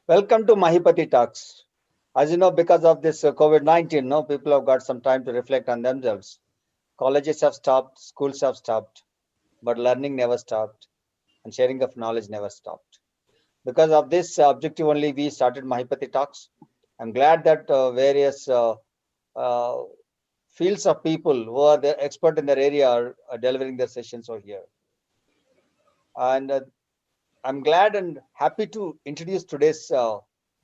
Welcome to Maheepathi Talks. As you know, because of this COVID-19, no people have got some time to reflect on themselves. Colleges have stopped, schools have stopped, but learning never stopped, and sharing of knowledge never stopped. Because of this objective only, we started Maheepathi Talks. I'm glad that various uh, fields of people who are the expert in their area are delivering their sessions over here. And I'm glad and happy to introduce today's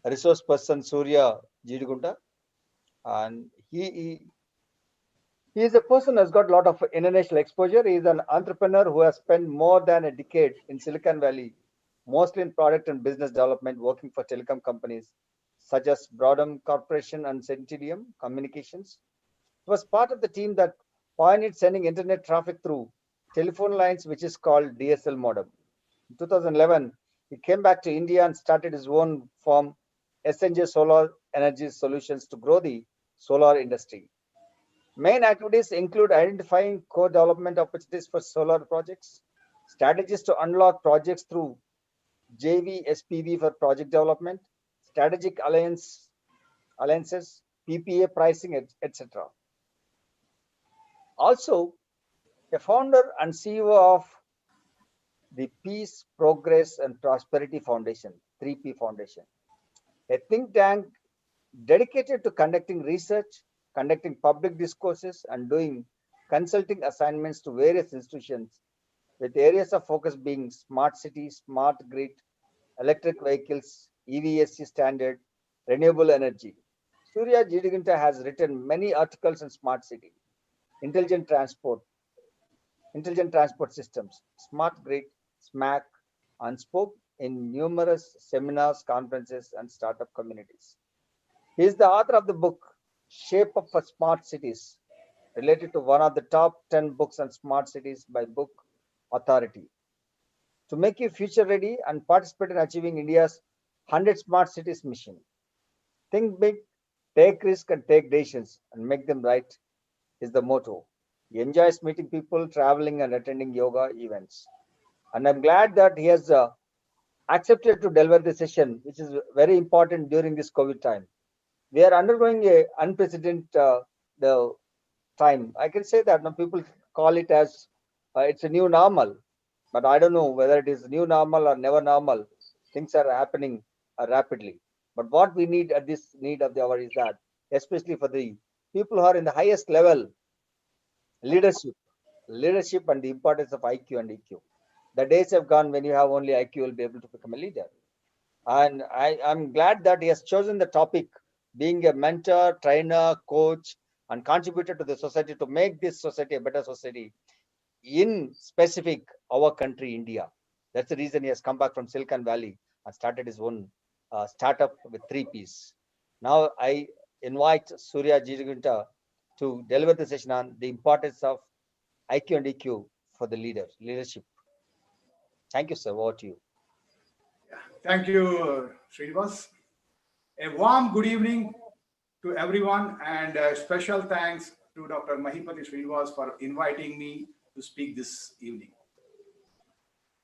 resource person, Surya Jeedigunta. And he is a person who has got a lot of international exposure. He is an entrepreneur who has spent more than a decade in Silicon Valley, mostly in product and business development, working for telecom companies such as Broadcom Corporation and Centurium Communications. He was part of the team that pioneered sending internet traffic through telephone lines, which is called DSL modem. In 2011, he came back to India and started his own firm, SNJ Solar Energy Solutions, to grow the solar industry. Main activities include identifying co-development opportunities for solar projects, strategies to unlock projects through JV, SPV for project development, strategic alliances, PPA pricing, etc. Also, a founder and CEO of the Peace, Progress and Prosperity Foundation, 3P Foundation, a think tank dedicated to conducting research, conducting public discourses, and doing consulting assignments to various institutions, with areas of focus being smart cities, smart grid, electric vehicles, EVSC standard, renewable energy. Surya Jeedigunta has written many articles on smart city, intelligent transport, intelligent transport systems, smart grid, SMAC, and spoke in numerous seminars, conferences, and startup communities. He is the author of the book Shape Up for Smart Cities, related to one of the top 10 books on smart cities by Book Authority. To make you future ready and participate in achieving India's 100 smart cities mission. Think big, take risk, and take decisions and make them right is the motto. He enjoys meeting people, traveling, and attending yoga events. And I'm glad that he has accepted to deliver the session, which is very important during this COVID time. We are undergoing a unprecedented the time. I can say that now people call it as it's a new normal, but I don't know whether it is new normal or never normal. Things are happening rapidly. But what we need at this need of the hour is that, especially for the people who are in the highest level, leadership, leadership, and the importance of IQ and EQ. The days have gone when you have only IQ will be able to become a leader. And I'm glad that he has chosen the topic being a mentor, trainer, coach, and contributor to the society to make this society a better society in specific our country, India. That's the reason he has come back from Silicon Valley and started his own startup with 3Ps. Now I invite Surya Jeedigunta to deliver the session on the importance of IQ and EQ for the leadership. Thank you, sir. Over to you. Thank you, Srinivas. A warm good evening to everyone, and a special thanks to Dr. Maheepathi Srinivas for inviting me to speak this evening.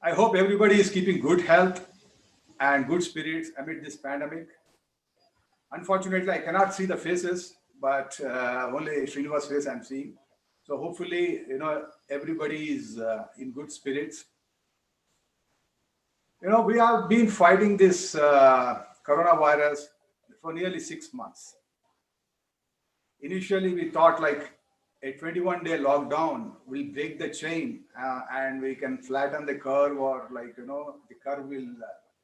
I hope everybody is keeping good health and good spirits amid this pandemic. Unfortunately, I cannot see the faces, but only Srinivas' face I'm seeing. So hopefully, everybody is in good spirits. We have been fighting this coronavirus for nearly 6 months. Initially, we thought like a 21-day lockdown will break the chain and we can flatten the curve, or the curve will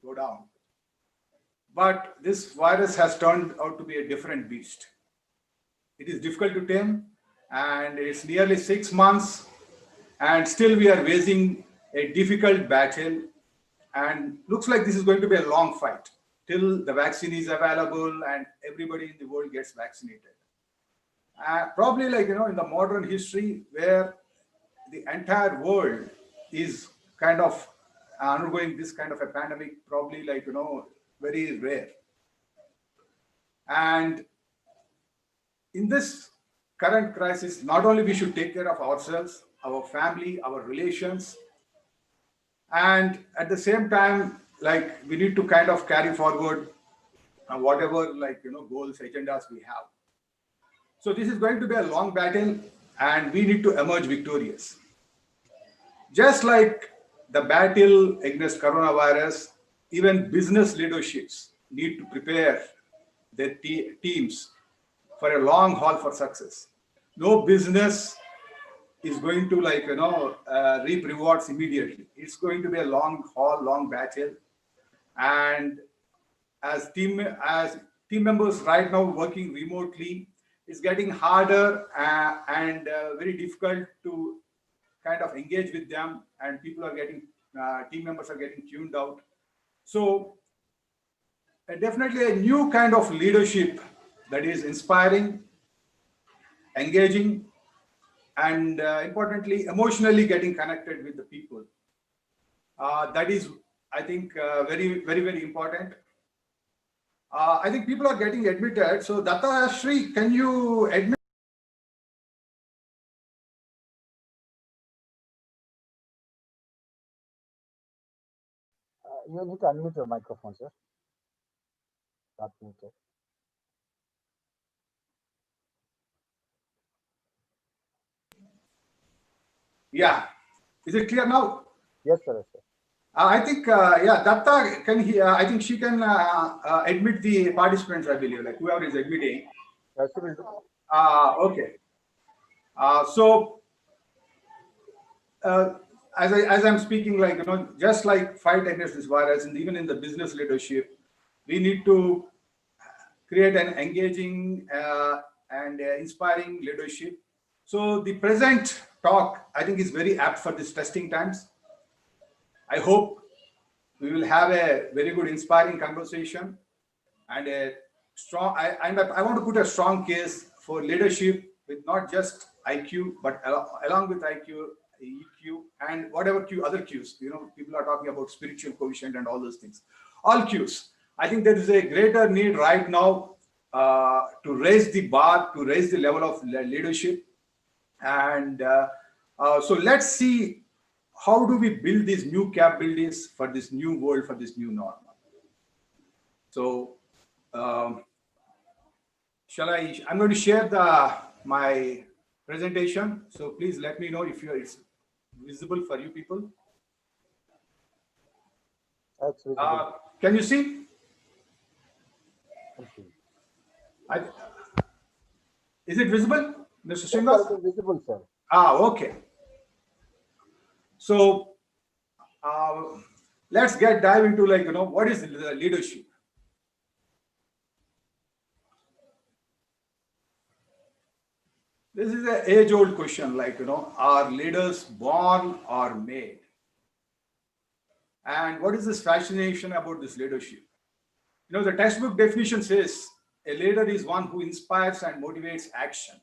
go down. But this virus has turned out to be a different beast. It is difficult to tame, and it's nearly 6 months, and still we are waging a difficult battle, and looks like this is going to be a long fight till the vaccine is available and everybody in the world gets vaccinated. Probably in the modern history, where the entire world is kind of undergoing this kind of a pandemic, probably very rare. And in this current crisis, not only we should take care of ourselves, our family, our relations, and at the same time, we need to kind of carry forward whatever goals, agendas we have. So this is going to be a long battle, and we need to emerge victorious. Just like the battle against coronavirus, even business leaderships need to prepare their teams for a long haul for success. No business is going to reap rewards immediately. It's going to be a long haul, long battle, and as team members right now working remotely, it's getting harder and very difficult to kind of engage with them, and people are getting team members are getting tuned out. So definitely a new kind of leadership that is inspiring, engaging, and importantly, emotionally getting connected with the people. That is, I think, very, very, very important. I think people are getting admitted. So, Datta Shri, can you admit? You need to unmute your microphone, sir. Not muted. Yeah. Is it clear now? Yes, sir. Yes, sir. I think, yeah, Datta, I think she can admit the participants, I believe, like whoever is admitting. Yes, she will do. Okay. So, as I'm speaking, just like fight against this virus, and even in the business leadership, we need to create an engaging and inspiring leadership. So the present talk, I think, is very apt for these testing times. I hope we will have a very good, inspiring conversation and a strong. I want to put a strong case for leadership with not just IQ, but along with IQ, EQ, and whatever other Qs. People are talking about spiritual quotient and all those things. All Qs. I think there is a greater need right now to raise the bar, to raise the level of leadership. And so let's see, how do we build these new capabilities for this new world, for this new normal? So I'm going to share my presentation. So please let me know if it's visible for you people. That's visible. Can you see? Okay. Is it visible, Mr. Yes, sir, Srinivas? it is visible, sir. Okay. So let's dive into what is the leadership? This is an age-old question, are leaders born or made? And what is this fascination about this leadership? The textbook definition says a leader is one who inspires and motivates action.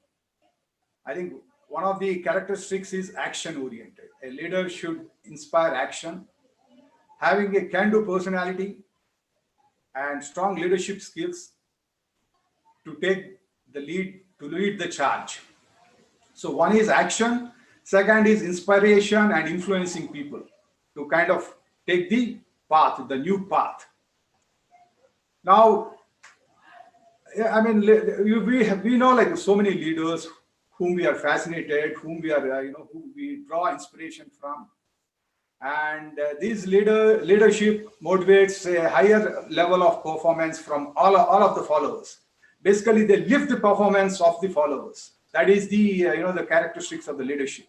I think one of the characteristics is action-oriented. A leader should inspire action, having a can-do personality and strong leadership skills to take the lead, to lead the charge. So one is action, second is inspiration and influencing people to kind of take the path, the new path. Now, I mean, we know so many leaders whom we are fascinated, whom we are, who we draw inspiration from. And this leadership motivates a higher level of performance from all of the followers. Basically, they lift the performance of the followers. That is the the characteristics of the leadership.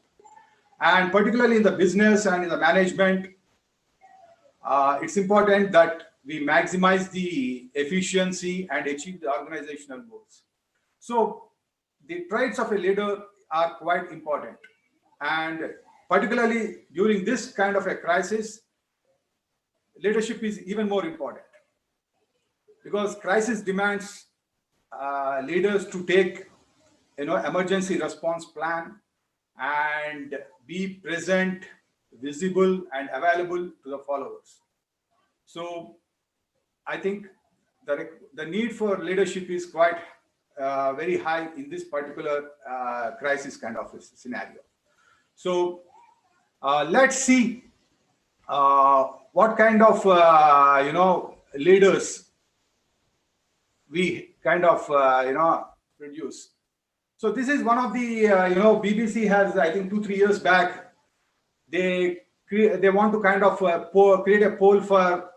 And particularly in the business and in the management, it's important that we maximize the efficiency and achieve the organizational goals. So the traits of a leader are quite important. And particularly during this kind of a crisis, leadership is even more important, because crisis demands leaders to take emergency response plan and be present, visible, and available to the followers. So I think the need for leadership is quite very high in this particular crisis kind of scenario. So let's see what kind of leaders we kind of produce. So this is one of the BBC has, I think, 2-3 years back, they want to kind of create a poll for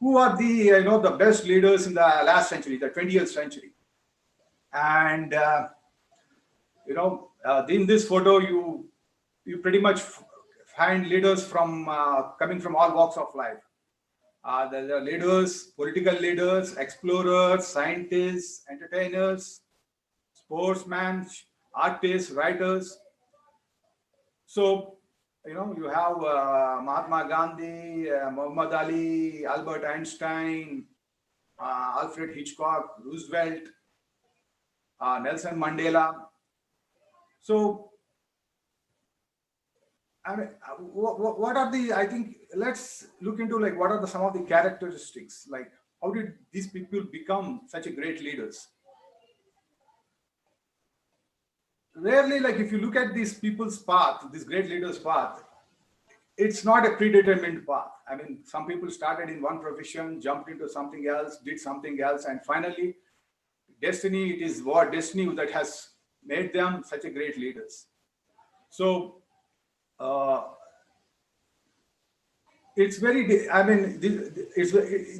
who are the the best leaders in the last century, the 20th century. And in this photo, you pretty much find leaders from coming from all walks of life. The leaders, political leaders, explorers, scientists, entertainers, sportsmen, artists, writers. So, you have Mahatma Gandhi, Muhammad Ali, Albert Einstein, Alfred Hitchcock, Roosevelt, Nelson Mandela. So, I mean, what are the? I think let's look into like what are some of the characteristics? Like, how did these people become such a great leaders? Rarely, like if you look at these people's path, this great leaders' path, it's not a predetermined path. I mean, some people started in one profession, jumped into something else, did something else, and finally, destiny. It is what destiny that has made them such a great leaders. So. It's very. I mean,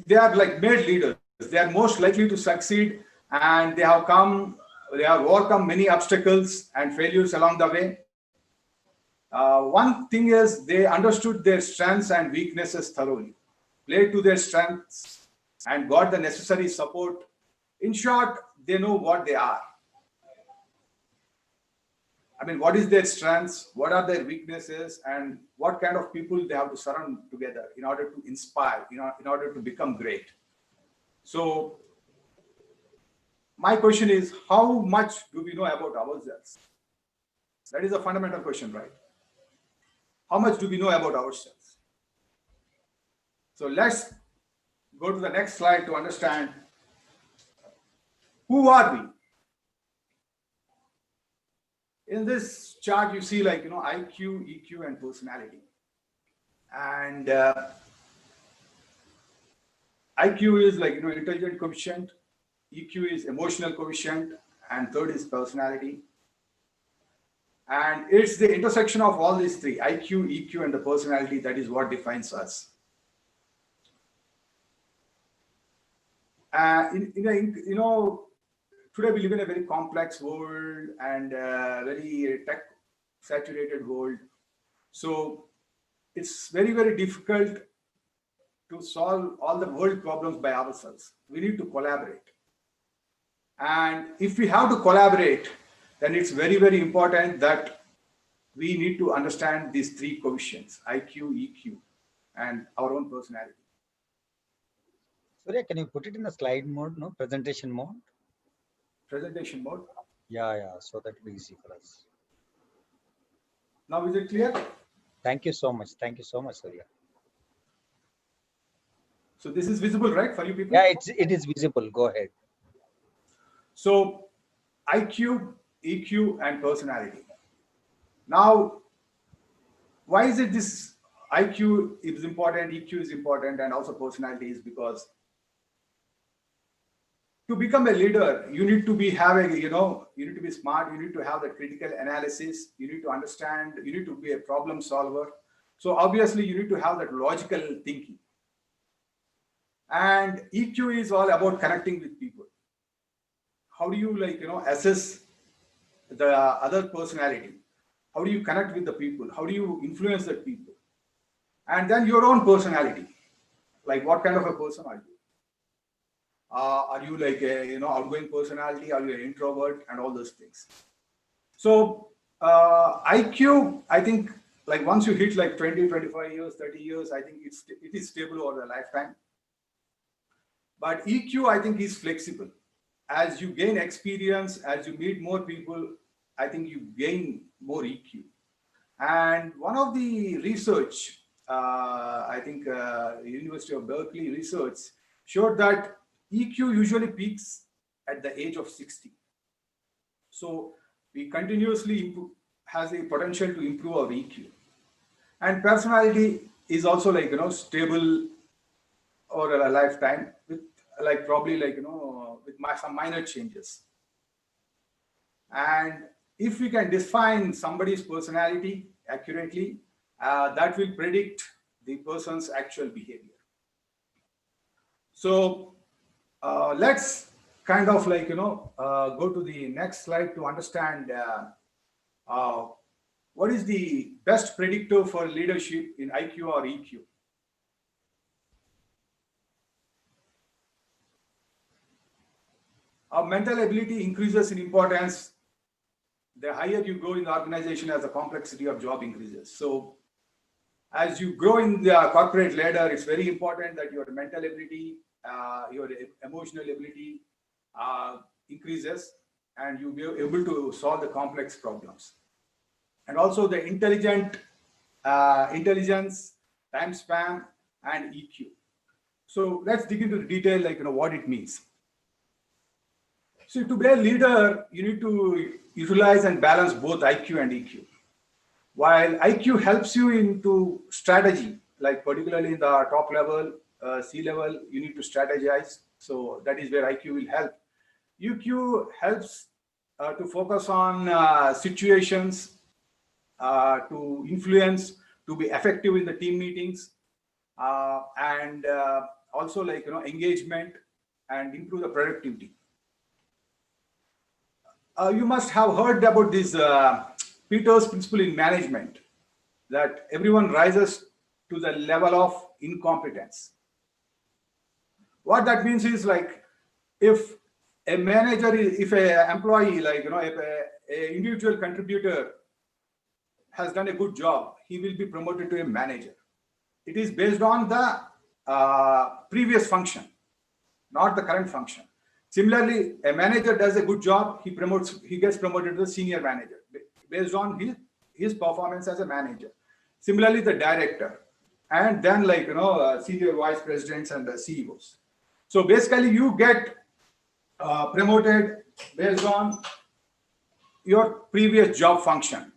they are like made leaders. They are most likely to succeed, and they have overcome many obstacles and failures along the way. One thing is they understood their strengths and weaknesses thoroughly, played to their strengths, and got the necessary support. In short, they know what they are. I mean, what is their strengths? What are their weaknesses? And what kind of people they have to surround together in order to inspire, in order to become great. So, my question is, how much do we know about ourselves? That is a fundamental question, right? How much do we know about ourselves? So, let's go to the next slide to understand who are we? In this chart, you see like, IQ, EQ, and personality. And IQ is like, intelligent coefficient, EQ is emotional coefficient, and third is personality. And it's the intersection of all these three, IQ, EQ, and the personality, that is what defines us. Today we live in a very complex world and very tech saturated world. So it's very, very difficult to solve all the world problems by ourselves. We need to collaborate. And if we have to collaborate, then it's very, very important that we need to understand these three coefficients, IQ, EQ, and our own personality. Surya, can you put it in the slide mode, no? Presentation mode? Presentation mode? Yeah, so that will be easy for us. Now is it clear? Thank you so much, Surya. So this is visible, right, for you people? Yeah, it is visible. Go ahead. So IQ, EQ, and personality. Now, why is it this IQ is important, EQ is important, and also personality is because to become a leader, you need to be you need to be smart, you need to have the critical analysis, you need to understand, you need to be a problem solver. So obviously you need to have that logical thinking. And EQ is all about connecting with people. How do you assess the other personality? How do you connect with the people? How do you influence the people? And then your own personality, like what kind of a person are you? Are you like a outgoing personality? Are you an introvert? And all those things. So IQ, I think like once you hit like 20, 25 years, 30 years, I think it is stable over a lifetime. But EQ, I think, is flexible. As you gain experience, as you meet more people, I think you gain more EQ. And one of the research, I think University of Berkeley research showed that EQ usually peaks at the age of 60. So we continuously has a potential to improve our EQ. And personality is also like, stable over a lifetime with like probably like, with some minor changes. And if we can define somebody's personality accurately, that will predict the person's actual behavior. So let's kind of like, go to the next slide to understand what is the best predictor for leadership in IQ or EQ. Our mental ability increases in importance the higher you go in the organization as the complexity of job increases. So as you grow in the corporate ladder, it's very important that your mental ability, your emotional ability increases, and you'll be able to solve the complex problems. And also the intelligence, time span, and EQ. So let's dig into the detail, like what it means. So to be a leader, you need to utilize and balance both IQ and EQ. While IQ helps you into strategy, like particularly in the top level, C level, you need to strategize. So that is where IQ will help. EQ helps to focus on situations, to influence, to be effective in the team meetings, and also like engagement and improve the productivity. You must have heard about this Peter's principle in management, that everyone rises to the level of incompetence. What that means is, like, if a manager, if an employee, like if a individual contributor has done a good job, he will be promoted to a manager. It is based on the previous function, not the current function. Similarly, a manager does a good job, he gets promoted to the senior manager based on his performance as a manager. Similarly, the director, and then like senior vice presidents and the CEOs. So basically, you get promoted based on your previous job function.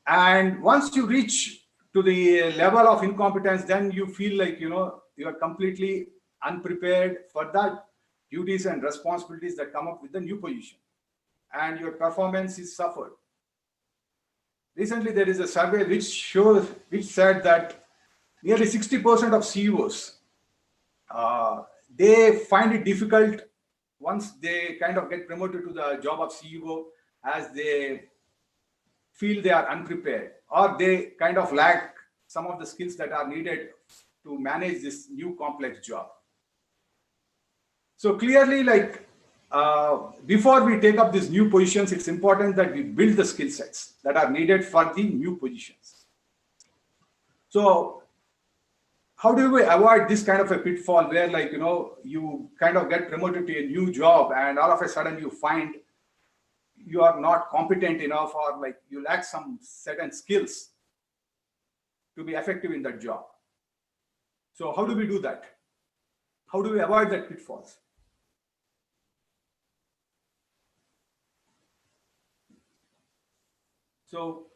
And once you reach to the level of incompetence, then you feel like you are completely unprepared for that duties and responsibilities that come up with the new position, and your performance is suffered. Recently, there is a survey which said that nearly 60% of CEOs they find it difficult once they kind of get promoted to the job of CEO, as they feel they are unprepared, or they kind of lack some of the skills that are needed to manage this new complex job. So clearly, like before we take up these new positions, it's important that we build the skill sets that are needed for the new positions. So how do we avoid this kind of a pitfall where, like, you kind of get promoted to a new job and all of a sudden you find you are not competent enough, or like you lack some certain skills to be effective in that job? So how do we do that? How do we avoid that pitfalls? So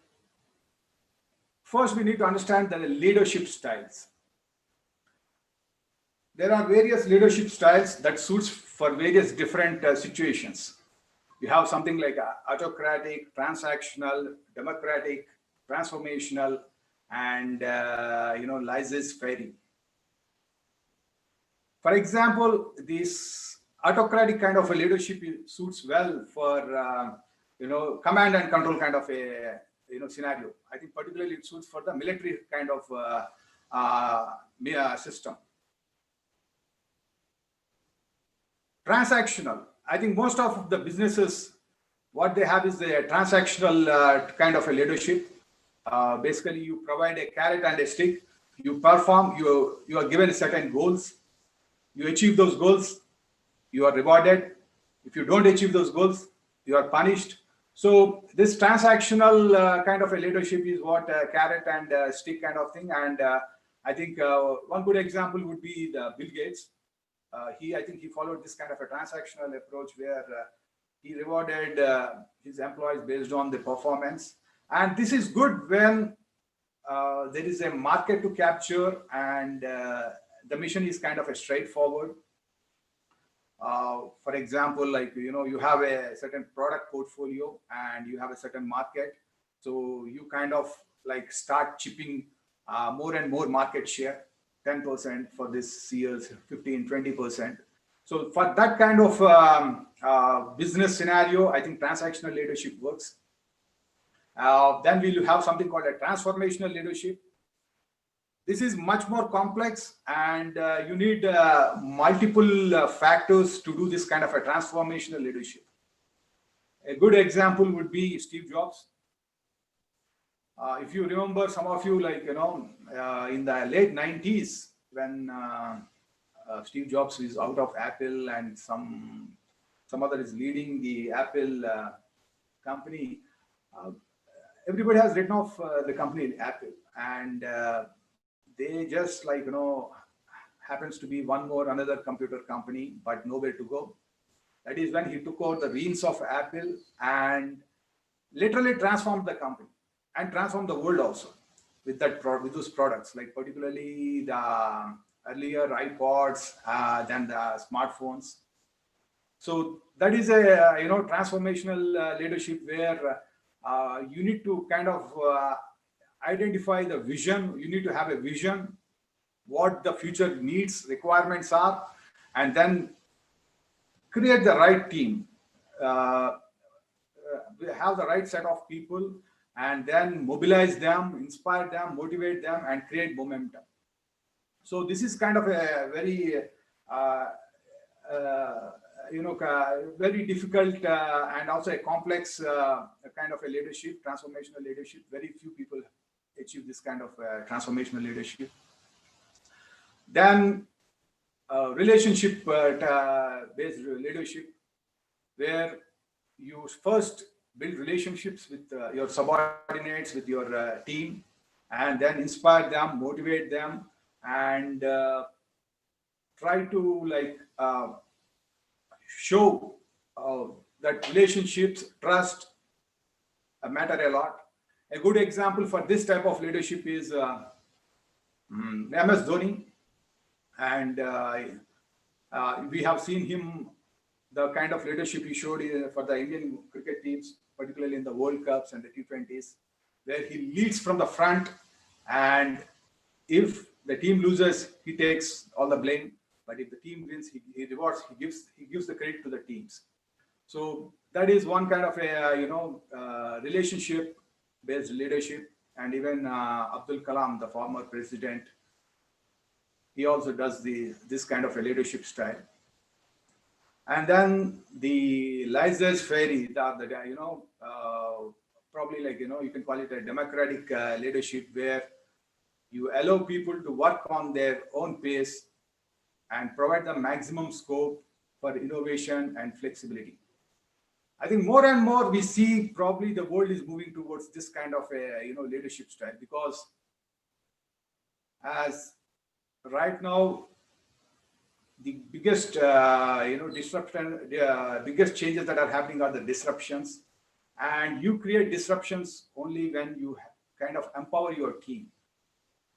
first we need to understand the leadership styles. There are various leadership styles that suits for various different situations. You have something like autocratic, transactional, democratic, transformational, and laissez-faire. For example, this autocratic kind of a leadership suits well for command and control kind of a scenario. I think particularly it suits for the military kind of system. Transactional. I think most of the businesses, what they have is the transactional kind of a leadership. Basically, you provide a carrot and a stick. You perform. You are given certain goals. You achieve those goals, you are rewarded. If you don't achieve those goals, you are punished. So this transactional kind of a leadership is what carrot and stick kind of thing. And I think one good example would be the Bill Gates. I think he followed this kind of a transactional approach where he rewarded his employees based on the performance. And this is good when there is a market to capture and the mission is kind of a straightforward. For example, like, you have a certain product portfolio and you have a certain market. So you kind of like start chipping more and more market share, 10% for this year's 15, 20%. So for that kind of business scenario, I think transactional leadership works. Then we'll have something called a transformational leadership. This is much more complex, and you need multiple factors to do this kind of a transformational leadership. A good example would be Steve Jobs. If you remember, some of you, like, in the late 90s, when Steve Jobs is out of Apple and some other is leading the Apple company, everybody has written off the company Apple, and they just, like, happens to be another computer company, but nowhere to go. That is when he took out the reins of Apple and literally transformed the company and transformed the world also with those products, like particularly the earlier iPods, then the smartphones. So that is a transformational leadership where you need to kind of identify the vision. You need to have a vision, what the future needs, requirements are, and then create the right team, have the right set of people, and then mobilize them, inspire them, motivate them, and create momentum. So this is kind of a very very difficult and also a complex kind of a leadership, transformational leadership. Very few people achieve this kind of transformational leadership. Then relationship-based leadership, where you first build relationships with your subordinates, with your team, and then inspire them, motivate them, and try to, like, show that relationships, trust matter a lot. A good example for this type of leadership is MS Dhoni, and we have seen him, the kind of leadership he showed for the Indian cricket teams, particularly in the World Cups and the T20s, where he leads from the front, and if the team loses, he takes all the blame. But if the team wins, he rewards, he gives the credit to the teams. So that is one kind of a relationship-based leadership. And even Abdul Kalam, the former president, he also does this kind of a leadership style. And then the laissez-faire, probably, like, you can call it a democratic leadership, where you allow people to work on their own pace and provide the maximum scope for innovation and flexibility. I think more and more we see probably the world is moving towards this kind of a leadership style, because as right now the biggest disruption, biggest changes that are happening are the disruptions, and you create disruptions only when you kind of empower your team.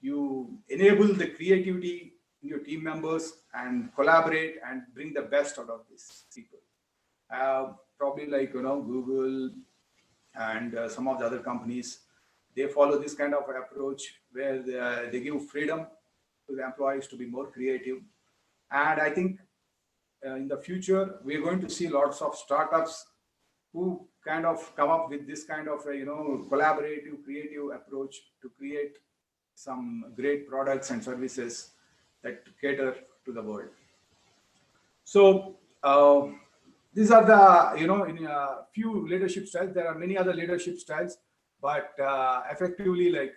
You enable the creativity in your team members and collaborate and bring the best out of these people. Probably, like, Google and some of the other companies, they follow this kind of approach where they give freedom to the employees to be more creative. And I think in the future, we're going to see lots of startups who kind of come up with this kind of collaborative, creative approach to create some great products and services that cater to the world. So these are the, in a few leadership styles. There are many other leadership styles, but effectively, like,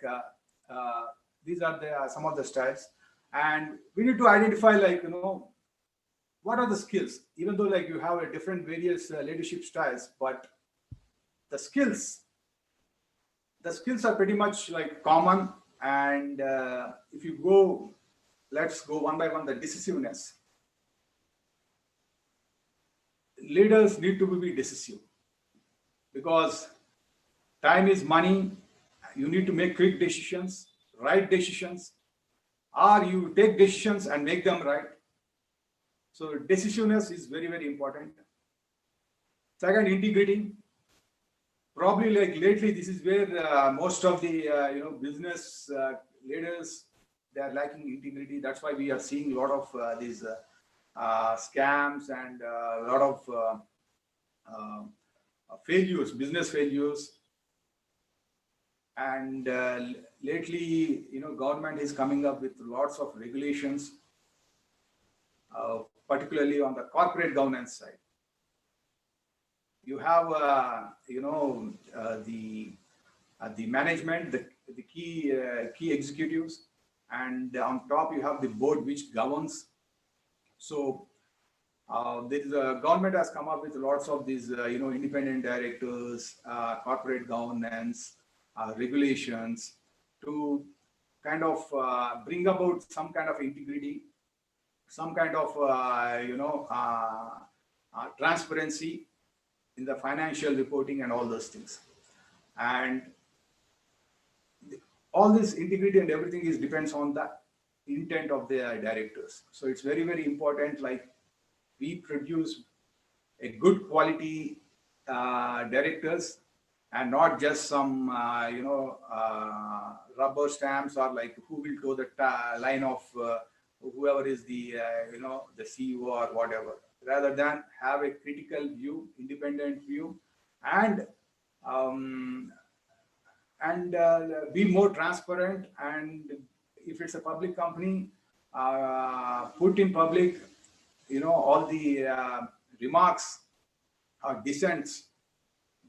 these are some of the styles. And we need to identify, like, what are the skills, even though, like, you have a different various leadership styles, but the skills are pretty much, like, common. And if you go, let's go one by one, the decisiveness. Leaders need to be decisive, because time is money. You need to make quick decisions, right decisions, or you take decisions and make them right. So decisiveness is very, very important. Second, integrity. Probably like lately, this is where most of the business leaders, they are lacking integrity. That's why we are seeing a lot of these scams and a lot of failures, business failures. And lately, government is coming up with lots of regulations, particularly on the corporate governance side. You have, the management, the key executives, and on top you have the board which governs. So there is a government has come up with lots of these, independent directors, corporate governance, regulations to kind of bring about some kind of integrity, some kind of, transparency in the financial reporting and all those things. And all this integrity and everything is depends on the intent of the directors. So it's very, very important, like we produce a good quality directors and not just some rubber stamps, or like who will go the line of whoever is the the CEO or whatever, rather than have a critical view, independent view, and um, be more transparent. And if it's a public company, put in public, all the remarks or dissents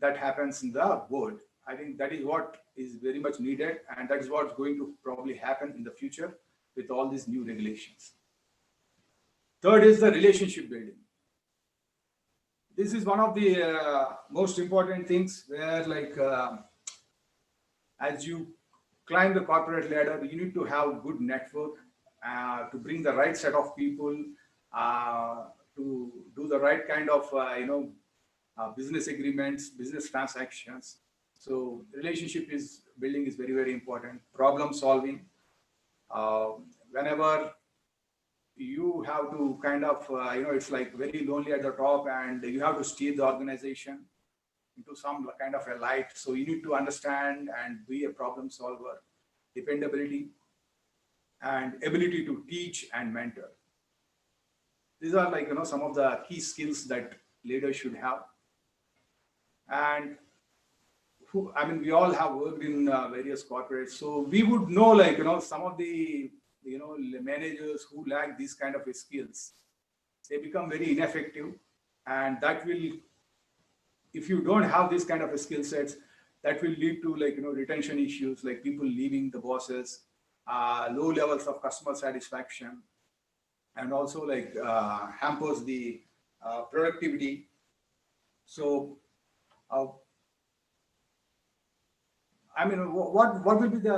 that happens in the board. I think that is what is very much needed, and that is what's going to probably happen in the future with all these new regulations. Third is the relationship building. This is one of the most important things, where like as you climb the corporate ladder, you need to have good network to bring the right set of people to do the right kind of business agreements, business transactions. So relationship is building is very, very important. Problem solving. Whenever you have to kind of it's like very lonely at the top, and you have to steer the organization into some kind of a light. So you need to understand and be a problem solver, dependability, and ability to teach and mentor. These are like some of the key skills that leaders should have. And we all have worked in various corporates, so we would know, like some of the managers who lack these kind of skills, they become very ineffective. And that will, if you don't have this kind of skill sets, that will lead to like retention issues, like people leaving the bosses, low levels of customer satisfaction, and also like hampers the productivity. So what will be the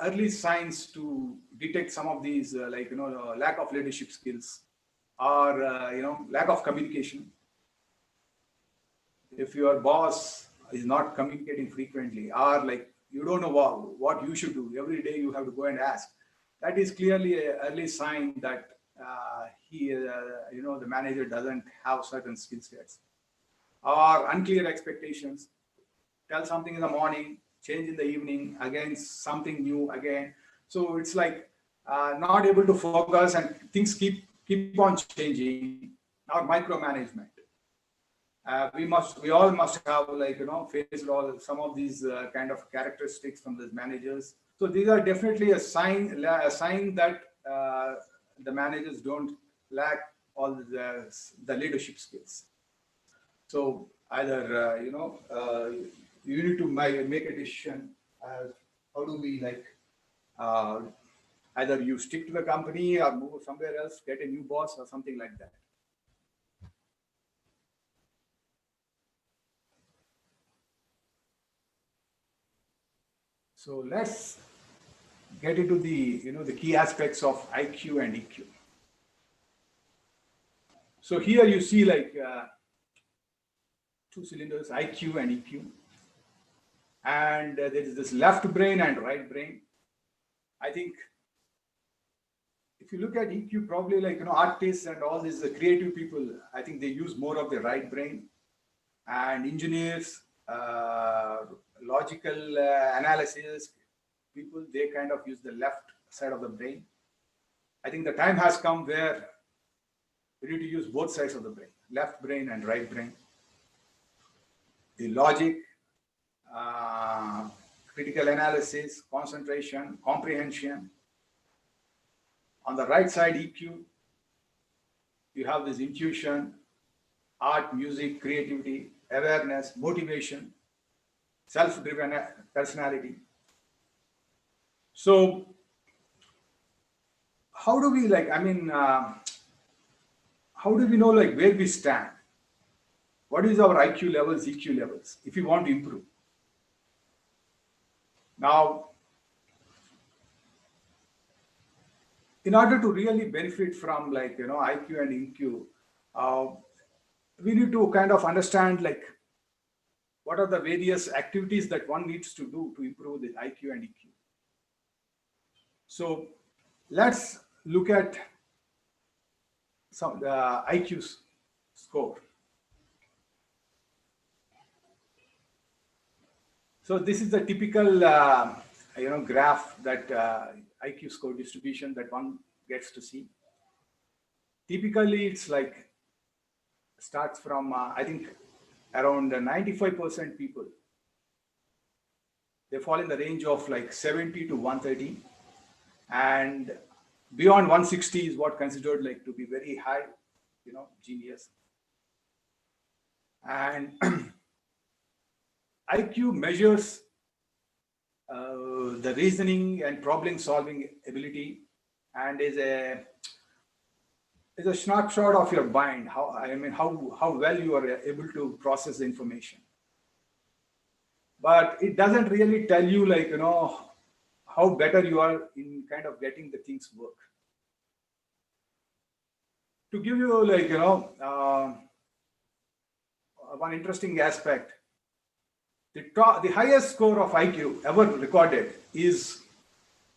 early signs to detect some of these lack of leadership skills, or lack of communication? If your boss is not communicating frequently, or like you don't know what you should do, every day you have to go and ask, that is clearly an early sign that the manager doesn't have certain skill sets. Or unclear expectations. Tell something in the morning, change in the evening, again something new again. So it's like not able to focus, and things keep on changing. Or micromanagement. We all must have faced all some of these kind of characteristics from the managers. So these are definitely a sign that the managers don't lack all the leadership skills. So either you need to make a decision as how do we either you stick to the company or move somewhere else, get a new boss or something like that. So let's get into the key aspects of IQ and EQ. So here you see like two cylinders, IQ and EQ, and there is this left brain and right brain. I think if you look at EQ, probably like, artists and all these creative people, I think they use more of the right brain, and engineers, logical analysis people, they kind of use the left side of the brain. I think the time has come where we need to use both sides of the brain, left brain and right brain. The logic, uh, critical analysis, concentration, comprehension. On the right side, EQ, you have this intuition, art, music, creativity, awareness, motivation, self-driven personality. So how do we how do we know like where we stand? What is our IQ levels, EQ levels, if you want to improve? Now, in order to really benefit from IQ and EQ, we need to kind of understand like what are the various activities that one needs to do to improve the IQ and EQ. So let's look at some the IQ score. So this is the typical graph that IQ score distribution that one gets to see. Typically, it's like starts from I think around 95% people. They fall in the range of like 70 to 130, and beyond 160 is what considered like to be very high, genius. And IQ measures the reasoning and problem solving ability, and is a snapshot of your mind, how well you are able to process the information. But it doesn't really tell you how better you are in kind of getting the things work. To give you one interesting aspect, the highest score of IQ ever recorded is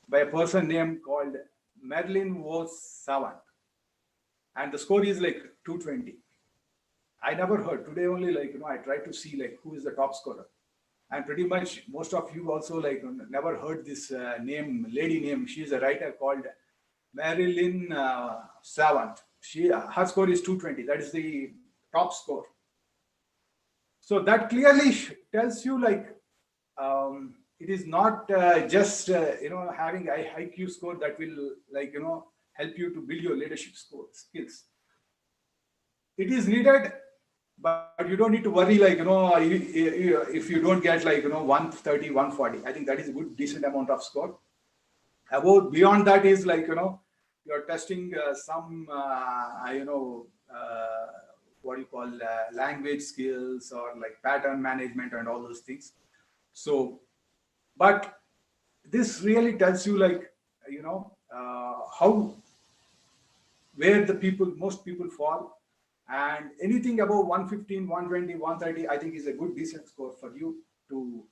by a person named called Marilyn Vos Savant, and the score is like 220. I never heard today only I tried to see who is the top scorer, and pretty much most of you also never heard this lady name. She is a writer called Marilyn Savant. Her score is 220. That is the top score. So that clearly tells you it is not just having a IQ score that will help you to build your leadership skills. It is needed, but you don't need to worry if you don't get 130, 140. I think that is a good decent amount of score. Beyond that is you're testing some what you call language skills or pattern management and all those things. So, but this really tells you how where most people fall, and anything above 115, 120, 130, I think is a good decent score for you to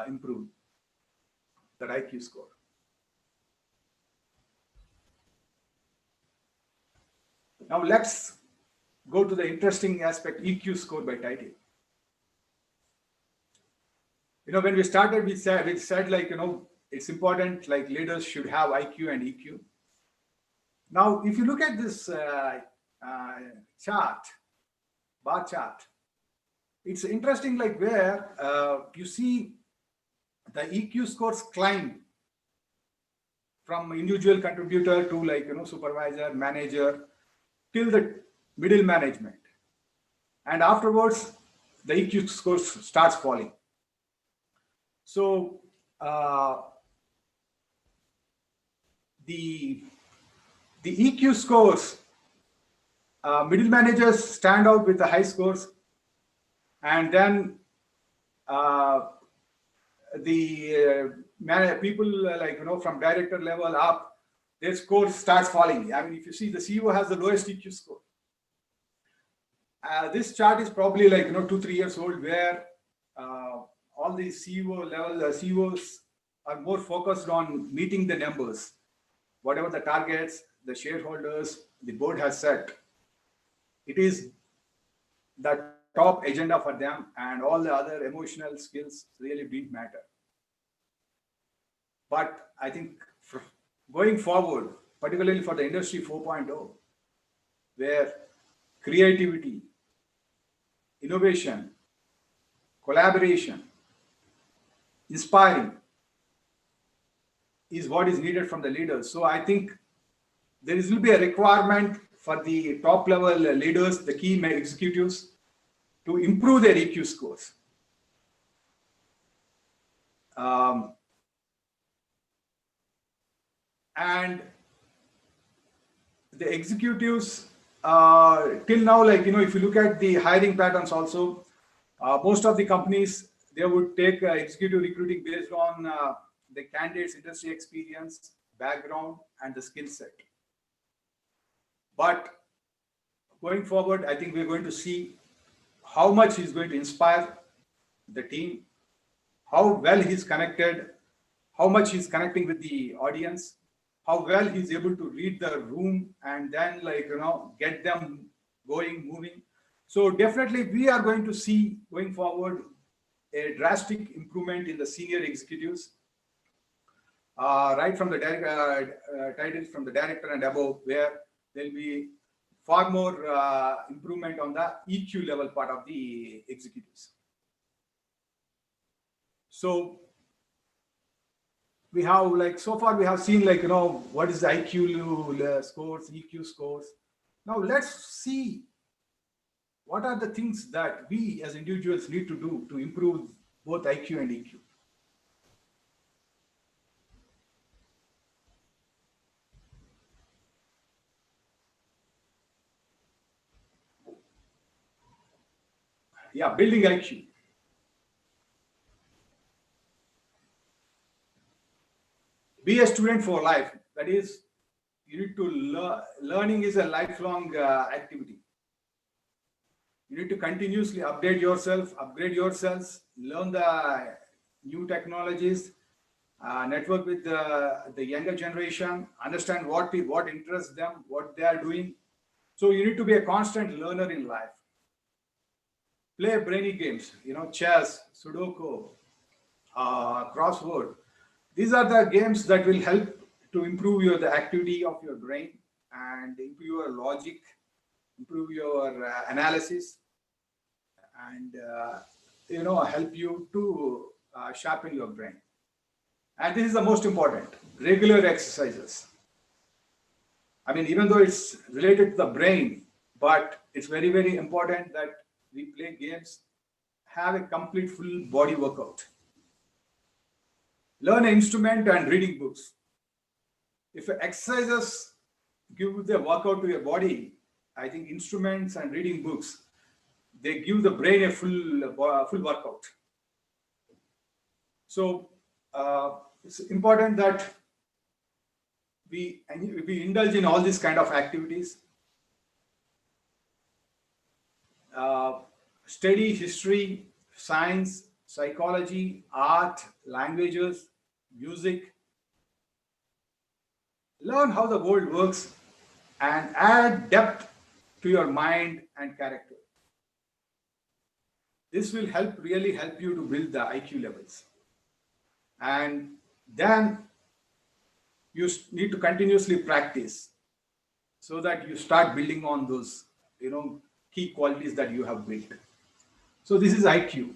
improve that IQ score. Now let's go to the interesting aspect, EQ score by title. When we started, we said it's important, leaders should have IQ and EQ. Now, if you look at this bar chart, it's interesting where you see the EQ scores climb from individual contributor to supervisor, manager, till the middle management, and afterwards the EQ score starts falling. So the EQ scores, middle managers stand out with the high scores, and then people from director level up, their score starts falling. I mean, if you see, the CEO has the lowest EQ score. This chart is probably 2-3 years old, where all the CEO level CEOs are more focused on meeting the numbers whatever the targets the shareholders, the board has set, it is the top agenda for them, and all the other emotional skills really didn't matter. But I think going forward, particularly for the industry 4.0, where creativity, innovation, collaboration, inspiring is what is needed from the leaders. So I think there will be a requirement for the top level leaders, the key executives, to improve their EQ scores. And the executives till now, like, if you look at the hiring patterns also, most of the companies, they would take executive recruiting based on the candidate's industry experience, background, and the skill set. But going forward, I think we're going to see how much he's going to inspire the team, how well he's connected, how much he's connecting with the audience, how well he's able to read the room and then, like, get them going, moving. So definitely we are going to see going forward a drastic improvement in the senior executives, right from the titles from the director and above, where there'll be far more improvement on the EQ level part of the executives. So we have, like, so far we have seen, like, what is the IQ scores, EQ scores. Now let's see what are the things that we as individuals need to do to improve both IQ and EQ. Yeah, building IQ. Be a student for life. That is, you need to learning is a lifelong activity. You need to continuously update yourself, upgrade yourselves, learn the new technologies, network with the younger generation, understand what interests them, what they are doing. So you need to be a constant learner in life. Play brainy games, chess, Sudoku, crossword. These are the games that will help to improve the activity of your brain and improve your logic, improve your analysis, and help you to sharpen your brain. And this is the most important: regular exercises. I mean, even though it's related to the brain, but it's very, very important that we play games, have a complete full body workout. Learn an instrument and reading books. If exercises give the workout to your body, I think instruments and reading books, they give the brain a full workout. So it's important that we indulge in all these kind of activities. Study history, science, psychology, art, languages, music. Learn how the world works and add depth to your mind and character. This will really help you to build the IQ levels. And then you need to continuously practice so that you start building on those, key qualities that you have built. So this is IQ.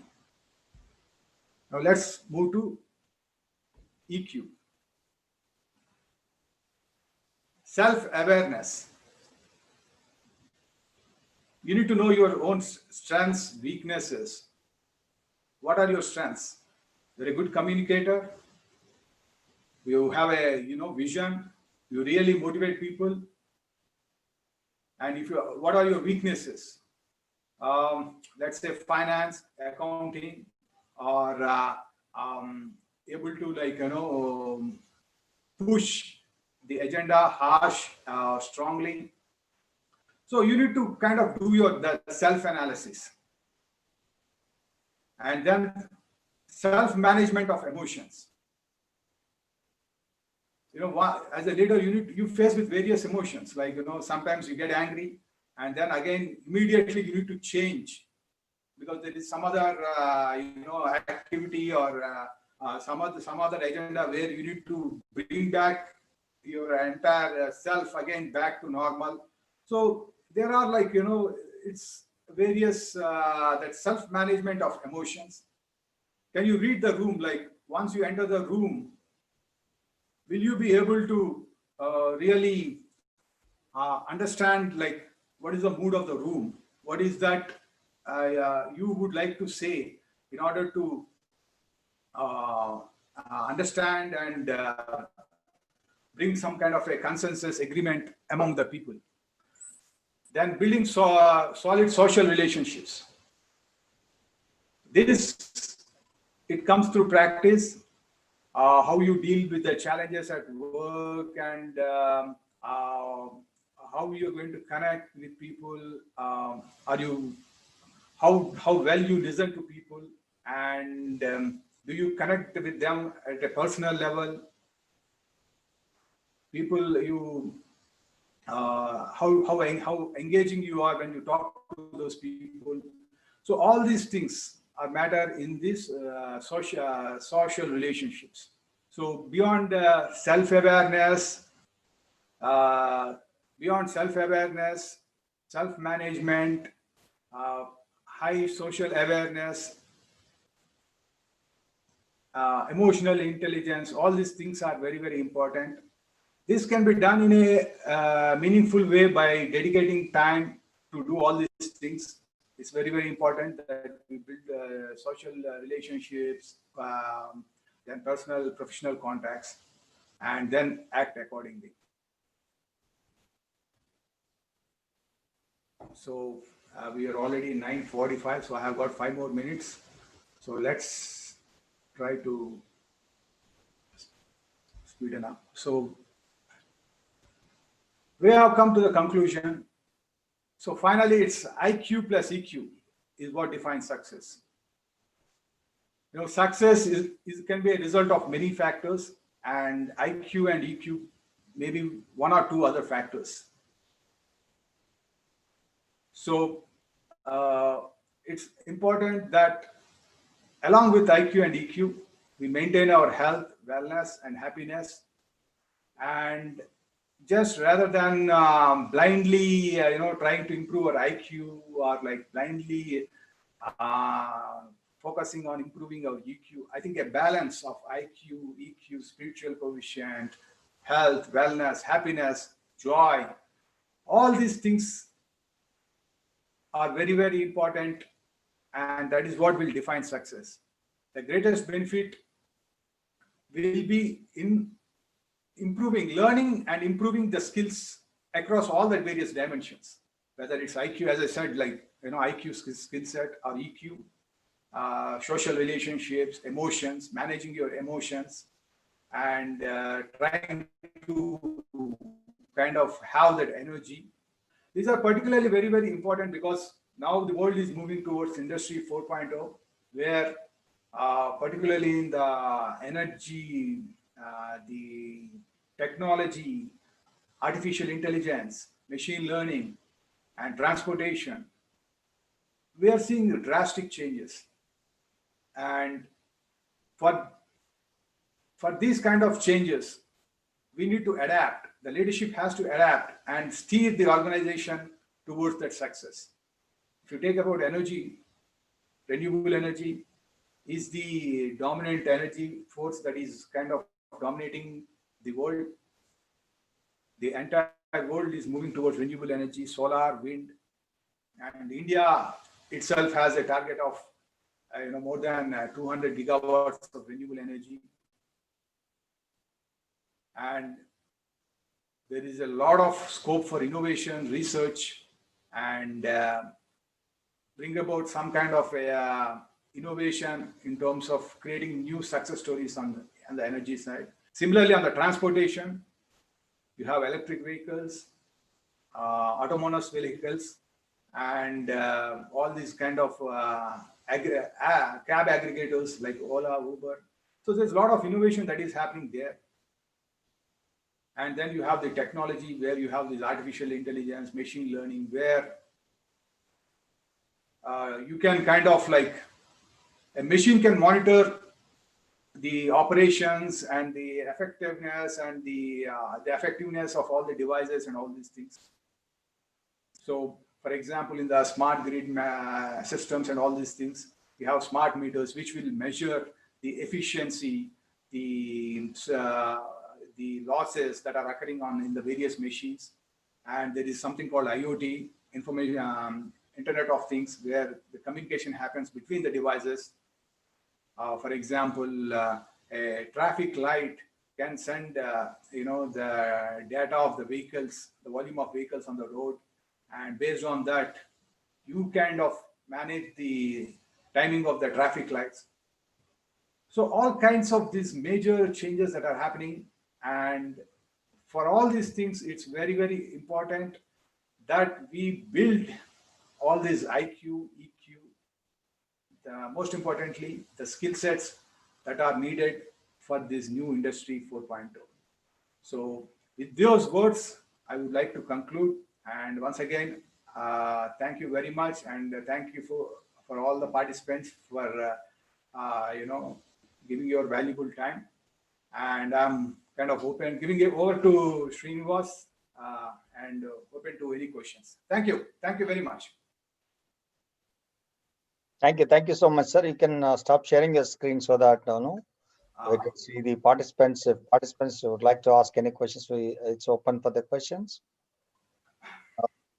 Now let's move to EQ. Self-awareness. You need to know your own strengths, weaknesses. What are your strengths? You're a good communicator. You have a vision. You really motivate people. And what are your weaknesses? Let's say finance, accounting, or able to push the agenda harsh, strongly. So you need to kind of do the self-analysis, and then self-management of emotions. as a leader, you face with various emotions. Like, sometimes you get angry, and then again, immediately you need to change because there is some other, activity or some other agenda where you need to bring back your entire self again back to normal. So there are, like, it's various that self management of emotions. Can you read the room? Like, once you enter the room, will you be able to really understand, like, what is the mood of the room? What is that you would like to say in order to understand and bring some kind of a consensus agreement among the people? Then building solid social relationships. This, it comes through practice, how you deal with the challenges at work, and how you're going to connect with people. Are you how well you listen to people, and do you connect with them at a personal level? People, you how engaging you are when you talk to those people. So all these things are matter in this social relationships. So uh, beyond self-awareness, self-management, uh, high social awareness, emotional intelligence, all these things are very, very important. This can be done in a meaningful way by dedicating time to do all these things. It's very, very important that we build social relationships, then personal, professional contacts, and then act accordingly. So we are already 9:45, so I have got 5 more minutes. So let's try to speeden up. So we have come to the conclusion. So finally, it's IQ plus EQ is what defines success. Success can be a result of many factors, and IQ and EQ maybe one or two other factors. So it's important that along with IQ and EQ, we maintain our health, wellness, and happiness. And just rather than blindly, trying to improve our IQ, or like blindly focusing on improving our EQ, I think a balance of IQ, EQ, spiritual coefficient, health, wellness, happiness, joy, all these things are very, very important, and that is what will define success. The greatest benefit will be in improving, learning and improving the skills across all the various dimensions, whether it's IQ, as I said, like, IQ skill set, or EQ, social relationships, emotions, managing your emotions, and trying to kind of have that energy. These are particularly very, very important because now the world is moving towards Industry 4.0, where particularly in the energy, the technology, artificial intelligence, machine learning, and transportation, we are seeing drastic changes. And for these kind of changes, we need to adapt. The leadership has to adapt and steer the organization towards that success. If you take about energy, renewable energy is the dominant energy force that is kind of dominating the world. The entire world is moving towards renewable energy, solar, wind, and India itself has a target of more than 200 gigawatts of renewable energy. And there is a lot of scope for innovation, research, and bring about some kind of a innovation in terms of creating new success stories on the energy side. Similarly, on the transportation, you have electric vehicles, autonomous vehicles, and all these kind of cab aggregators like Ola, Uber. So there's a lot of innovation that is happening there. And then you have the technology where you have this artificial intelligence, machine learning, where you can kind of like a machine can monitor the operations and the effectiveness and the effectiveness of all the devices and all these things. So, for example, in the smart grid systems and all these things, we have smart meters which will measure the efficiency, the losses that are occurring on in the various machines. And there is something called IoT, information Internet of Things, where the communication happens between the devices. For example, a traffic light can send the data of the vehicles, the volume of vehicles on the road, and based on that, you kind of manage the timing of the traffic lights. So all kinds of these major changes that are happening, and for all these things, it's very, very important that we build all these IQ, EQ, most importantly, the skill sets that are needed for this new industry 4.0. So with those words, I would like to conclude. And once again, thank you very much, and thank you for all the participants for giving your valuable time. And I'm kind of open, giving it over to Srinivas, and open to any questions. Thank you. Thank you very much. Thank you so much, sir. You can stop sharing your screen so that we can see the participants. If participants would like to ask any questions, it's open for the questions.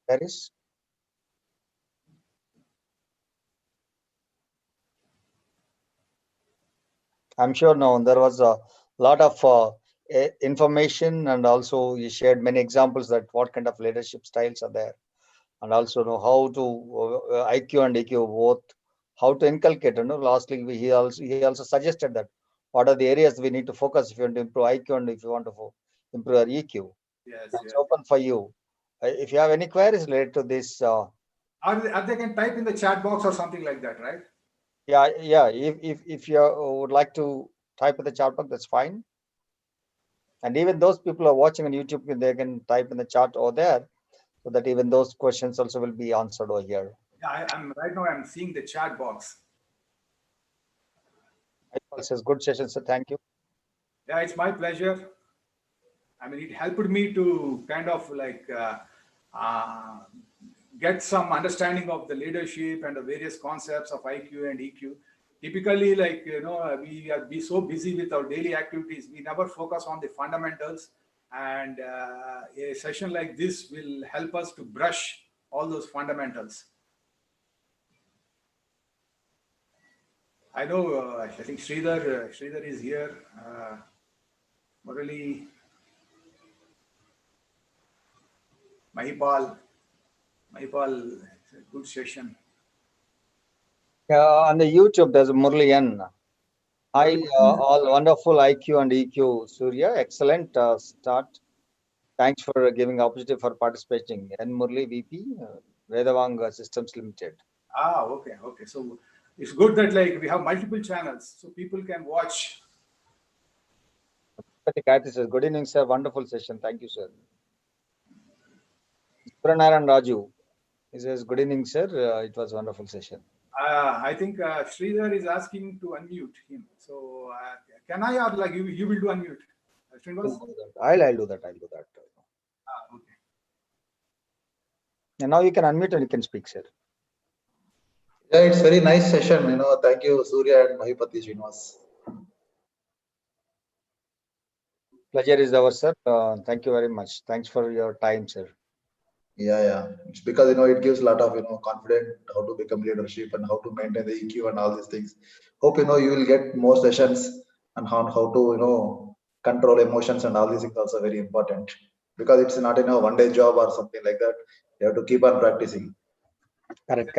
Paris? I'm sure no, there was a lot of information, and also you shared many examples that what kind of leadership styles are there, and also know how to IQ and EQ both, how to inculcate. Lastly, he also suggested that what are the areas we need to focus if you want to improve IQ and if you want to improve your EQ. Yes, That's yes. open for you. If you have any queries related to this, Or they can type in the chat box or something like that, right? yeah. If you would like to type in the chat box, that's fine. And even those people who are watching on YouTube, they can type in the chat over there, so that even those questions also will be answered over here. Yeah, I'm right now. I'm seeing the chat box. It says good session, so thank you. Yeah, it's my pleasure. I mean, it helped me to kind of like uh, get some understanding of the leadership and the various concepts of IQ and EQ. Typically, like we are be so busy with our daily activities, we never focus on the fundamentals. And a session like this will help us to brush all those fundamentals. I know. I think Sridhar is here. Murali, Mahipal, it's a good session. On the YouTube, there's Murlian. Hi, all wonderful IQ and EQ, Surya. Excellent start. Thanks for giving opportunity for participating. And Murli VP, Vedavang Systems Limited. Okay, okay. So it's good that like we have multiple channels, so people can watch. Good evening, sir. Wonderful session. Thank you, sir. Pranarayan Raju. He says, good evening, sir. It was a wonderful session. I think Sridhar is asking to unmute him. So can I, or like you will do unmute? Srinivas? I'll do that. I'll do that. Okay. And now you can unmute and you can speak, sir. Yeah, it's very nice session. Thank you, Surya and Maheepathi Srinivas. Pleasure is ours, sir. Thank you very much. Thanks for your time, sir. Yeah. It's because it gives a lot of confidence how to become leadership and how to maintain the EQ and all these things. Hope you will get more sessions and how to control emotions and all these things also very important, because it's not one day job or something like that. You have to keep on practicing. Correct.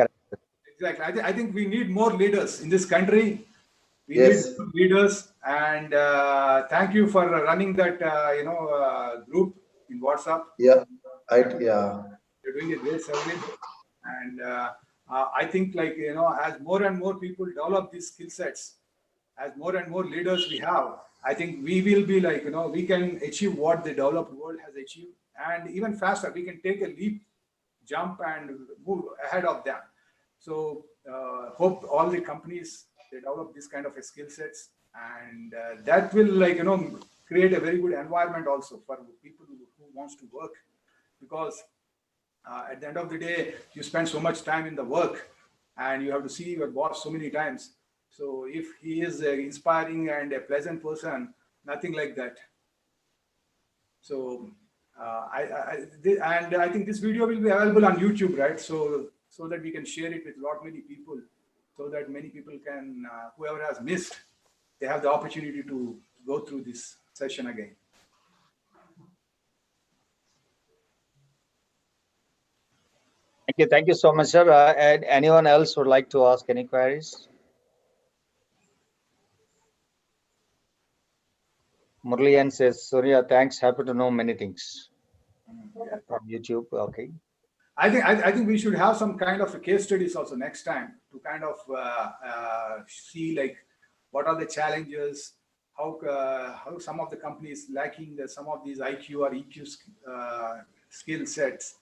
Exactly. I think we need more leaders in this country. We Yes. need leaders, and thank you for running that group in WhatsApp. Yeah. You're doing a great service, and I think like as more and more people develop these skill sets, as more and more leaders we have, I think we will be like, we can achieve what the developed world has achieved, and even faster. We can take a leap, jump, and move ahead of them. So hope all the companies, they develop this kind of a skill sets, and that will like create a very good environment also for people who wants to work, because at the end of the day, you spend so much time in the work, and you have to see your boss so many times. So if he is inspiring and a pleasant person, nothing like that. So and I think this video will be available on YouTube, right? So that we can share it with lot many people, so that many people can, whoever has missed, they have the opportunity to go through this session again. Thank you so much, sir. And anyone else would like to ask any queries? Murlian says, Surya, thanks. Happy to know many things from YouTube. Okay. I think we should have some kind of case studies also next time, to kind of see like what are the challenges, how some of the companies lacking some of these IQ or EQ skill sets,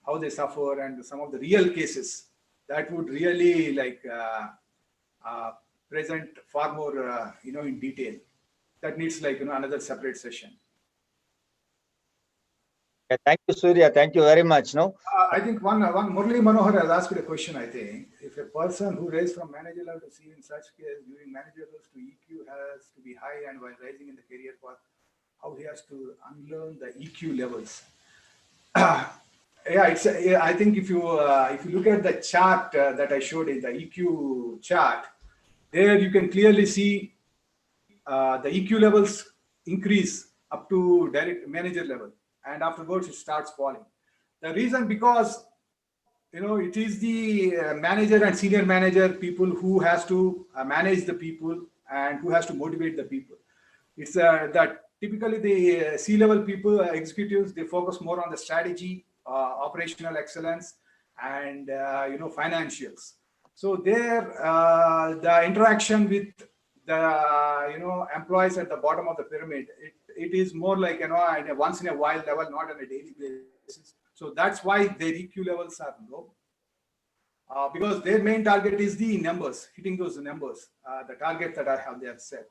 how they suffer, and some of the real cases that would really like uh, present far more in detail. That needs like another separate session. Yeah, thank you, Surya. Thank you very much. No. I think one Murli Manohar has asked a question. I think if a person who raised from manager level to C in such case during manager levels to EQ has to be high, and while rising in the career path, how he has to unlearn the EQ levels. Yeah, I think if you look at the chart that I showed in the EQ chart, there you can clearly see the EQ levels increase up to direct manager level, and afterwards it starts falling. The reason, because it is the manager and senior manager people who has to manage the people and who has to motivate the people. It's that typically the C-level people, executives, they focus more on the strategy, operational excellence, and financials. So there, the interaction with the employees at the bottom of the pyramid, it is more like once in a while level, not on a daily basis. So that's why their EQ levels are low. Because their main target is the numbers, hitting those numbers, the target that they have set.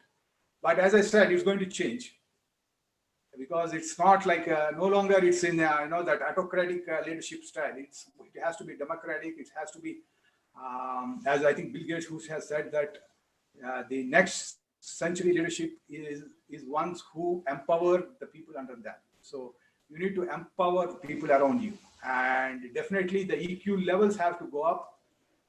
But as I said, it's going to change, because it's not like no longer it's in that autocratic leadership style. It has to be democratic. It has to be, as I think Bill Gates, who has said that the next century leadership is ones who empower the people under them. So you need to empower the people around you, and definitely the EQ levels have to go up.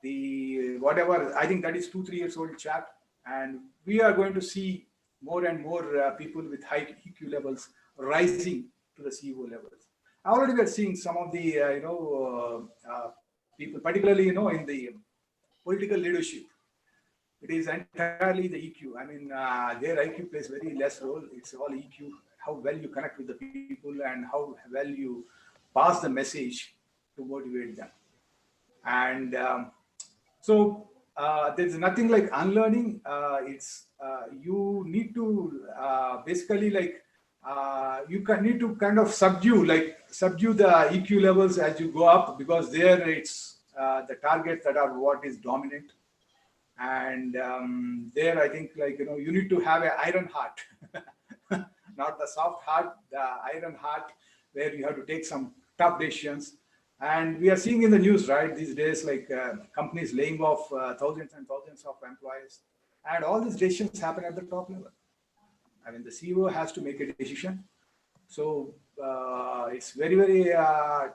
The whatever, I think that is 2-3 years old chat, and we are going to see more and more people with high EQ levels rising to the CEO levels. Already we are seeing some of the people, particularly in the political leadership. It is entirely the EQ. I mean, their IQ plays very less role. It's all EQ, how well you connect with the people and how well you pass the message to motivate them. And so there's nothing like unlearning. It's you need to basically like need to kind of subdue the EQ levels as you go up, because there it's the targets that are what is dominant. And there I think like you need to have an iron heart, not the soft heart, the iron heart, where you have to take some tough decisions. And we are seeing in the news, right, these days, like companies laying off thousands and thousands of employees. And all these decisions happen at the top level. I mean, the CEO has to make a decision. So it's very, very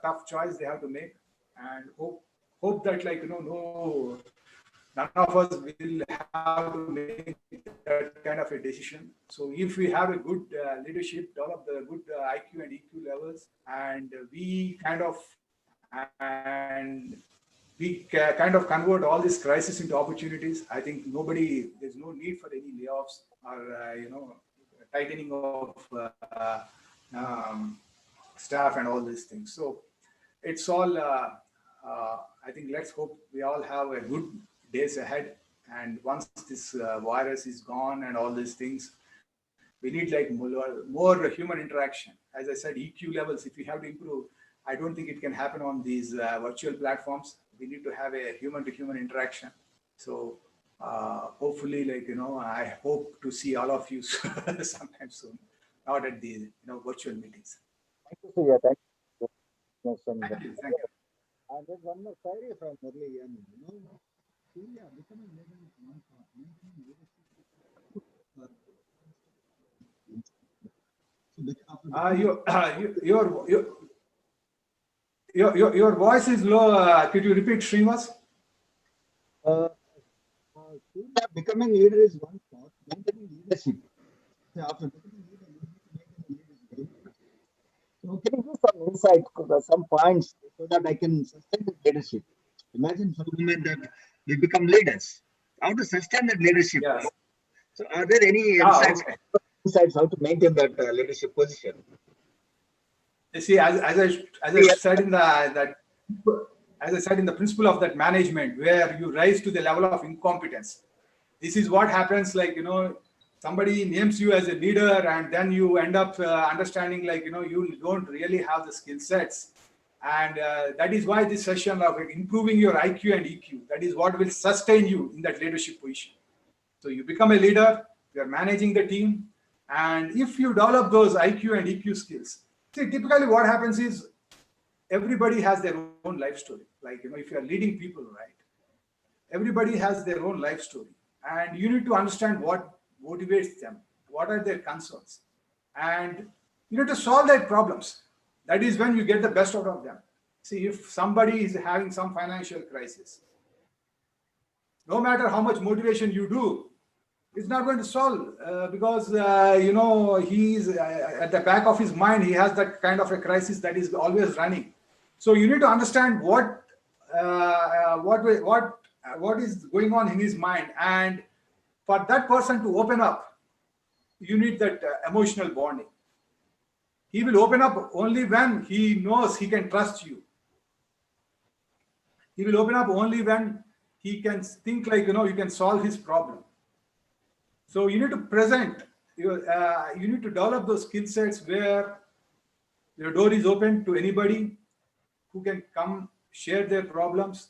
tough choice they have to make. And hope that like, none of us will have to make that kind of a decision. So if we have a good leadership, develop the good IQ and EQ levels, and we kind of convert all these crises into opportunities, I think there's no need for any layoffs or tightening of staff and all these things. So it's all I think let's hope we all have a good days ahead. And once this virus is gone and all these things, We need like more human interaction. As I said, EQ levels, if we have to improve, I don't think it can happen on these virtual platforms. We need to have a human to human interaction. So hopefully, like, I hope to see all of you sometime soon, not at the, virtual meetings. Thank you, Surya. Thank you. Mentioned. Thank you. Thank you. And there's one more story from Murli. And Surya becoming leader is one part. Maintaining leadership. Your voice is low. Could you repeat, Srinivas? Uh, Surya becoming leader is one part. Maintaining leadership. So after becoming leader, you need to maintain leadership. So can you give some insight, some points, so that I can sustain the leadership? Imagine for a moment that we become leaders. How to sustain that leadership? Yes. So are there any Okay. insights how to maintain that leadership position? You see, as I said in as I said in the principle of that management, where you rise to the level of incompetence. This is what happens. Like, somebody names you as a leader, and then you end up understanding, like, you don't really have the skill sets. And that is why this session of improving your IQ and EQ, that is what will sustain you in that leadership position. So you become a leader, you're managing the team, and if you develop those IQ and EQ skills, see, typically what happens is everybody has their own life story. Like, if you're leading people, right, everybody has their own life story. And you need to understand what motivates them, what are their concerns, and you need to solve their problems. That is when you get the best out of them. See, if somebody is having some financial crisis, no matter how much motivation you do, it's not going to solve because he's at the back of his mind, he has that kind of a crisis that is always running. So you need to understand what is going on in his mind, and for that person to open up, you need that emotional bonding. He will open up only when he knows he can trust you. He will open up only when he can think, like, you can solve his problem. So you need to you need to develop those skill sets where your door is open to anybody who can come share their problems,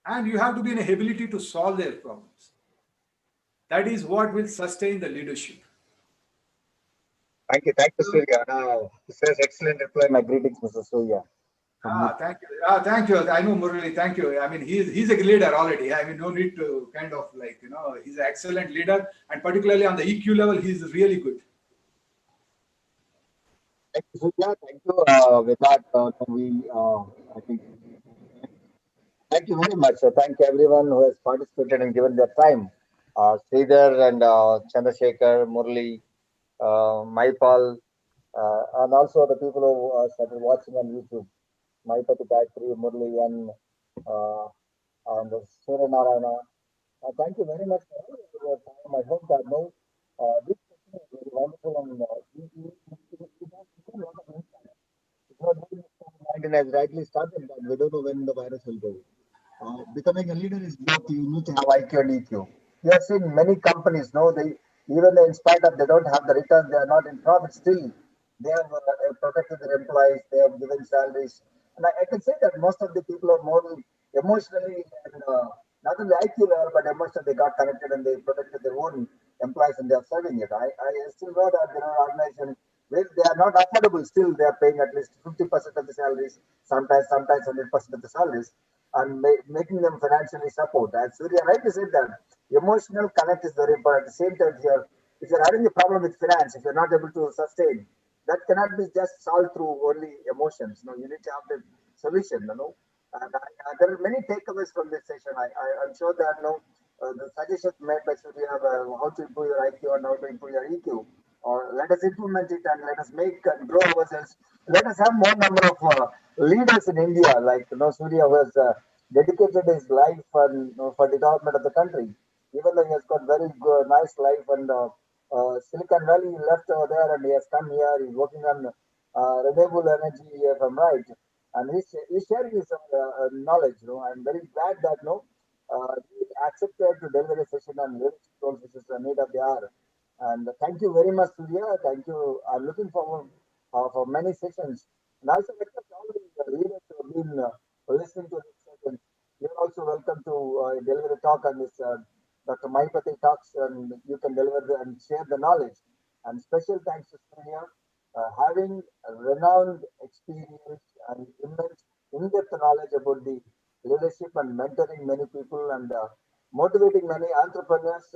and you have to be in a ability to solve their problems. That is what will sustain the leadership. Thank you, Surya. This is excellent reply. My greetings, Mr. Surya. Thank you. Thank you. I know Murali. Thank you. I mean, he's a leader already. I mean, no need to kind of like, he's an excellent leader, and particularly on the EQ level, he's really good. Thank you, Surya. Thank you. With that, I think, thank you very much. Thank everyone who has participated and given their time. Sridhar and Chandrasekhar, Murli, Maipal, and also the people who started watching on YouTube. Maheepathi Srinivas Murli, uh, and Surya Narayana. Thank you very much for all of your time. I hope that this session is very wonderful, and you have a lot of insight. Because COVID-19 has rightly started, but we don't know when the virus will go. Becoming a leader is both. You need to have IQ and EQ. You have seen many companies, no, they even in spite of they don't have the returns, they are not in profit. Still, they have protected their employees. They have given salaries, and I can say that most of the people are more emotionally and not only IQ level but emotionally they got connected and they protected their own employees and they are serving it. I still know that there are organizations where they are not affordable. Still, they are paying at least 50% of the salaries, sometimes 100% of the salaries and making them financially support. As Surya rightly said that emotional connect is very important. At the same time, if you're having a problem with finance, if you're not able to sustain, that cannot be just solved through only emotions. No, you need to have the solution. And there are many takeaways from this session. I'm sure that the suggestions made by Surya how to improve your IQ and how to improve your EQ. Or let us implement it and let us make and grow ourselves. Let us have more number of leaders in India, like Surya was dedicated his life and for development of the country. Even though he has got very good, nice life and Silicon Valley he left over there and he has come here. He's working on renewable energy, if I'm right, and he's sharing his knowledge. I'm very glad that he accepted to deliver a session on leadership roles, which is the need of the hour. And thank you very much, Surya. Thank you. I'm looking forward for many sessions. And also request all the leaders who have been listening to this session. You're also welcome to deliver a talk on this Dr. Maheepathi talks, and you can deliver and share the knowledge. And special thanks to Surya, having a renowned experience and immense in-depth knowledge about the leadership and mentoring many people and motivating many entrepreneurs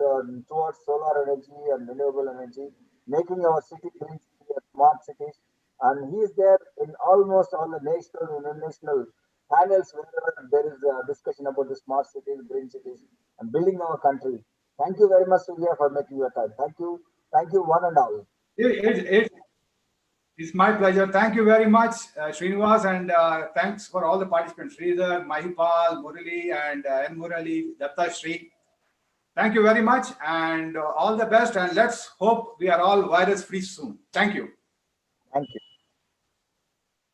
towards solar energy and renewable energy, making our city green city a smart cities. And he is there in almost all the national and international panels wherever there is a discussion about the smart cities, green cities, and building our country. Thank you very much, Surya, for making your time. Thank you. Thank you, one and all. It's my pleasure. Thank you very much, Srinivas, and thanks for all the participants, Sridhar, Mahipal, Murali, and N. Murali, Datta Sri. Thank you very much, and all the best, and let's hope we are all virus-free soon. Thank you. Thank you.